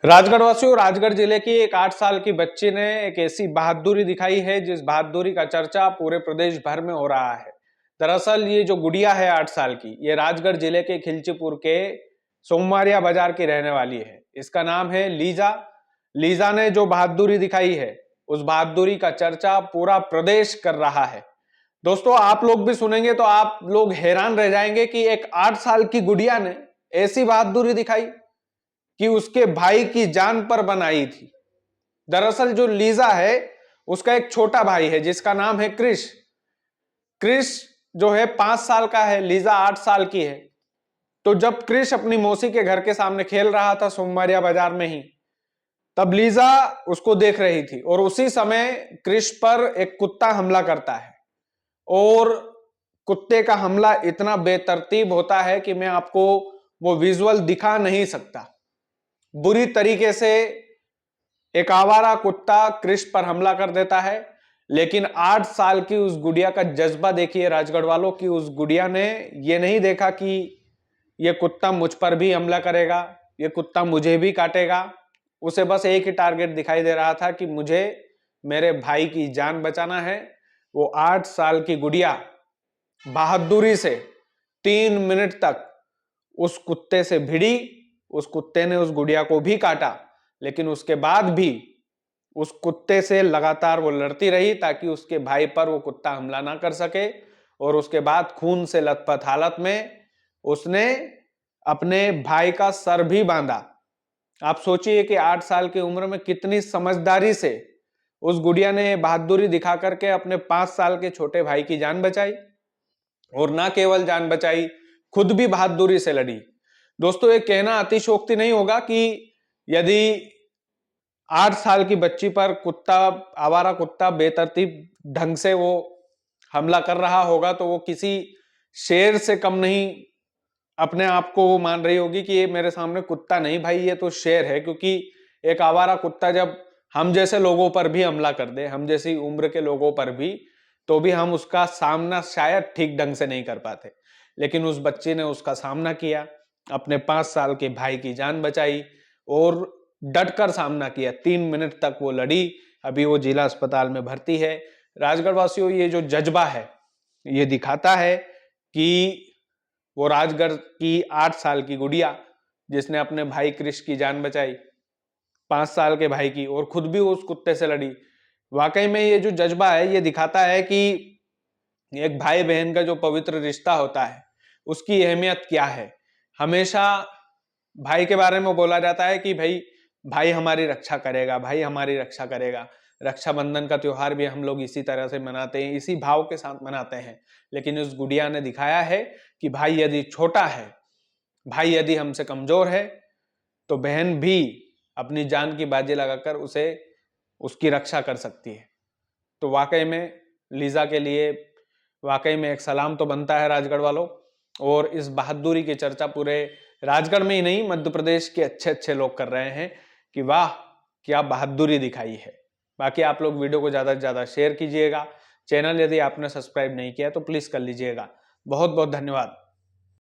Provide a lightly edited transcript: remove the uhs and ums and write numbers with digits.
राजगढ़ वासियों, राजगढ़ जिले की एक 8 साल की बच्ची ने एक ऐसी बहादुरी दिखाई है जिस बहादुरी का चर्चा पूरे प्रदेश भर में हो रहा है। दरअसल ये जो गुड़िया है 8 साल की, ये राजगढ़ जिले के खिलचीपुर के सोमवारिया बाजार की रहने वाली है। इसका नाम है लीजा। लीजा ने जो बहादुरी दिखाई है, उस बहादुरी का चर्चा पूरा प्रदेश कर रहा है। दोस्तों, आप लोग भी सुनेंगे तो आप लोग हैरान रह जाएंगे कि एक 8 साल की गुड़िया ने ऐसी बहादुरी दिखाई कि उसके भाई की जान पर बनाई थी। दरअसल जो लीजा है, उसका एक छोटा भाई है जिसका नाम है क्रिश। क्रिश जो है 5 साल का है, लीजा 8 साल की है। तो जब क्रिश अपनी मौसी के घर के सामने खेल रहा था सोमवारिया बाजार में ही, तब लीजा उसको देख रही थी और उसी समय क्रिश पर एक कुत्ता हमला करता है। और कुत्ते का हमला इतना बेतरतीब होता है कि मैं आपको वो विजुअल दिखा नहीं सकता। बुरी तरीके से एक आवारा कुत्ता क्रिश पर हमला कर देता है। लेकिन 8 साल की उस गुड़िया का जज्बा देखिए राजगढ़ वालों की। उस गुड़िया ने ये नहीं देखा कि ये कुत्ता मुझ पर भी हमला करेगा, ये कुत्ता मुझे भी काटेगा। उसे बस एक ही टारगेट दिखाई दे रहा था कि मुझे मेरे भाई की जान बचाना है। वो 8 साल की गुड़िया बहादुरी से 3 मिनट तक उस कुत्ते से भिड़ी। उस कुत्ते ने उस गुड़िया को भी काटा, लेकिन उसके बाद भी उस कुत्ते से लगातार वो लड़ती रही ताकि उसके भाई पर वो कुत्ता हमला ना कर सके। और उसके बाद खून से लथपथ हालत में उसने अपने भाई का सर भी बांधा। आप सोचिए कि 8 साल की उम्र में कितनी समझदारी से उस गुड़िया ने बहादुरी दिखा करके अपने 5 साल के छोटे भाई की जान बचाई। और ना केवल जान बचाई, खुद भी बहादुरी से लड़ी। दोस्तों, ये कहना अतिशयोक्ति नहीं होगा कि यदि 8 साल की बच्ची पर कुत्ता, आवारा कुत्ता बेतरतीब ढंग से वो हमला कर रहा होगा तो वो किसी शेर से कम नहीं अपने आप को वो मान रही होगी कि ये मेरे सामने कुत्ता नहीं भाई, ये तो शेर है। क्योंकि एक आवारा कुत्ता जब हम जैसे लोगों पर भी हमला कर दे, हम जैसी उम्र के लोगों पर भी, तो भी हम उसका सामना शायद ठीक ढंग से नहीं कर पाते। लेकिन उस बच्चे ने उसका सामना किया, अपने 5 साल के भाई की जान बचाई और डटकर सामना किया। 3 मिनट तक वो लड़ी। अभी वो जिला अस्पताल में भर्ती है। राजगढ़ वासियों, ये जो जज्बा है, ये दिखाता है कि वो राजगढ़ की 8 साल की गुड़िया जिसने अपने भाई क्रिश की जान बचाई, 5 साल के भाई की, और खुद भी उस कुत्ते से लड़ी। वाकई में ये जो जज्बा है, ये दिखाता है कि एक भाई बहन का जो पवित्र रिश्ता होता है, उसकी अहमियत क्या है। हमेशा भाई के बारे में बोला जाता है कि भाई, भाई हमारी रक्षा करेगा, भाई हमारी रक्षा करेगा। रक्षाबंधन का त्योहार भी हम लोग इसी तरह से मनाते हैं, इसी भाव के साथ मनाते हैं। लेकिन उस गुड़िया ने दिखाया है कि भाई यदि छोटा है, भाई यदि हमसे कमजोर है, तो बहन भी अपनी जान की बाजी लगाकर उसे उसकी रक्षा कर सकती है। तो वाकई में लीजा के लिए वाकई में एक सलाम तो बनता है राजगढ़ वालों। और इस बहादुरी की चर्चा पूरे राजगढ़ में ही नहीं, मध्य प्रदेश के अच्छे अच्छे लोग कर रहे हैं कि वाह, क्या बहादुरी दिखाई है। बाकी आप लोग वीडियो को ज्यादा से ज्यादा शेयर कीजिएगा। चैनल यदि आपने सब्सक्राइब नहीं किया तो प्लीज कर लीजिएगा। बहुत बहुत धन्यवाद।